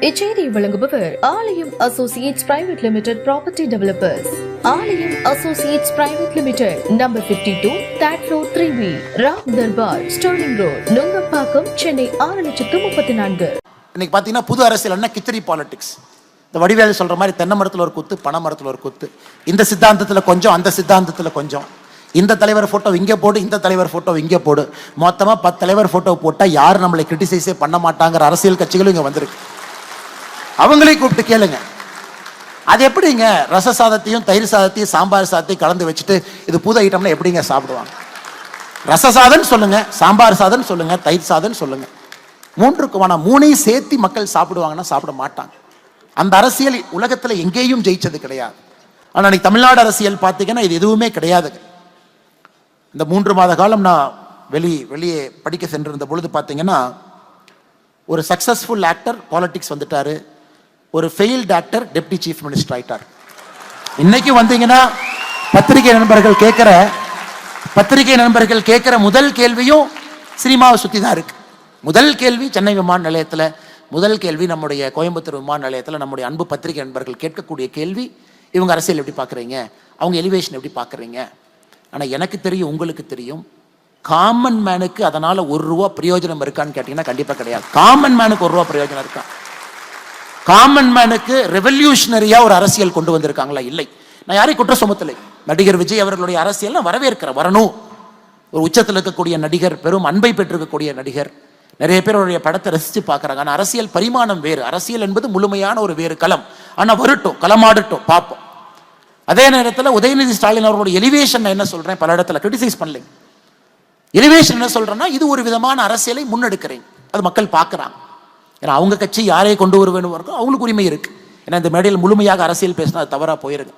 இச்செய்தியை வழங்குபவர் Aalayam associates private limited property developers. Aalayam associates private limited, number 52, third floor, 3B, Ram Darbar, Sterling road, Nungambakkam, Chennai 6,34,000. இன்னைக்கு பார்த்தீங்கன்னா புது அரசியல் கிச்சடி பாலிடிக்ஸ். இந்த வடிவேலு சொல்ற மாதிரி தென்னை மரத்தில் ஒரு குத்து, பனை மரத்தில் ஒரு குத்து, இந்த சித்தாந்தத்தில் கொஞ்சம், அந்த சித்தாந்தத்தில் கொஞ்சம், இந்த தலைவர் போட்டோ இங்கே போடு, இந்த தலைவர் போட்டோ இங்கே போடு, மொத்தமாக 10 தலைவர் போட்டோ போட்டால் யாரும் நம்மளை கிரிட்டிசைஸே பண்ண மாட்டாங்கிற அரசியல் கட்சிகளும் இங்கே வந்திருக்கு. அவங்களையும் கூப்பிட்டு கேளுங்க, அது எப்படிங்க ரச சாதத்தையும் தயிர் சாதத்தையும் சாம்பார் சாதத்தையும் கலந்து வச்சுட்டு இது புது ஐட்டம்னா எப்படிங்க சாப்பிடுவாங்க? ரச சாதம் சொல்லுங்க, சாம்பார் சாதம் சொல்லுங்க, தயிர் சாதம் சொல்லுங்க, மூணையும் சேர்த்து மக்கள் சாப்பிடுவாங்கன்னா சாப்பிட மாட்டாங்க. அந்த அரசியல் உலகத்தில் எங்கேயும் ஜெயிச்சது கிடையாது. ஆனால் இன்னைக்கு தமிழ்நாடு அரசியல் பார்த்தீங்கன்னா இது எதுவுமே கிடையாதுங்க. இந்த 3 மாத காலம் நான் வெளியே படிக்க சென்றிருந்த பொழுது பார்த்தீங்கன்னா, ஒரு சக்சஸ்ஃபுல் ஆக்டர் பாலிடிக்ஸ் வந்துட்டாரு, ஒரு failed actor deputy chief minister ஆயிட்டார். இன்னைக்கு வந்தீங்கன்னா பத்திரிகை நண்பர்கள் கேட்கிற முதல் கேள்வியும் சினிமாவை சுற்றி தான் இருக்கு. முதல் கேள்வி சென்னை விமான நிலையத்தில், முதல் கேள்வி நம்முடைய கோயம்புத்தூர் விமான நிலையத்தில் நம்முடைய அன்பு பத்திரிகை நண்பர்கள் கேட்கக்கூடிய கேள்வி, இவங்க அரசியல் எப்படி பார்க்குறீங்க, அவங்க எலிவேஷன் எப்படி பார்க்குறீங்க. ஆனால் எனக்கு தெரியும், உங்களுக்கு தெரியும், காமன் மேனுக்கு அதனால் ₹1 பிரயோஜனம் இருக்கான்னு கேட்டிங்கன்னா கண்டிப்பாக கிடையாது. காமன் மேனுக்கு ₹1 பிரயோஜனம் இருக்கா? காமன் மேனுக்கு ரெவல்யூஷனரியாக ஒரு அரசியல் கொண்டு வந்திருக்காங்களா? இல்லை. நான் யாரையும் குற்ற சுமத்தலை. நடிகர் விஜய் அவர்களுடைய அரசியல் நான் வரவேற்கிறேன், வரணும். ஒரு உச்சத்தில் இருக்கக்கூடிய நடிகர், பெரும் அன்பை பெற்றிருக்கக்கூடிய நடிகர், நிறைய பேர் அவருடைய படத்தை ரசித்து பார்க்குறாங்க. ஆனால் அரசியல் பரிமாணம் வேறு, அரசியல் என்பது முழுமையான ஒரு வேறு களம். ஆனால் வரட்டும், களமாடட்டும், பார்ப்போம். அதே நேரத்தில் உதயநிதி ஸ்டாலின் அவர்களுடைய எலிவேஷன் என்ன சொல்றேன், பல இடத்துல கிரிட்டிசைஸ் பண்ணல. எலிவேஷன் என்ன சொல்றேன்னா, இது ஒரு விதமான அரசியலை முன்னெடுக்கிறேன், அது மக்கள் பார்க்குறாங்க. ஏன்னா அவங்க கட்சி யாரை கொண்டு வர வேணும் அவங்களுக்கு உரிமை இருக்கு. ஏன்னா இந்த மேடையில் முழுமையாக அரசியல் பேசினா அது தவறாக போயிருங்க.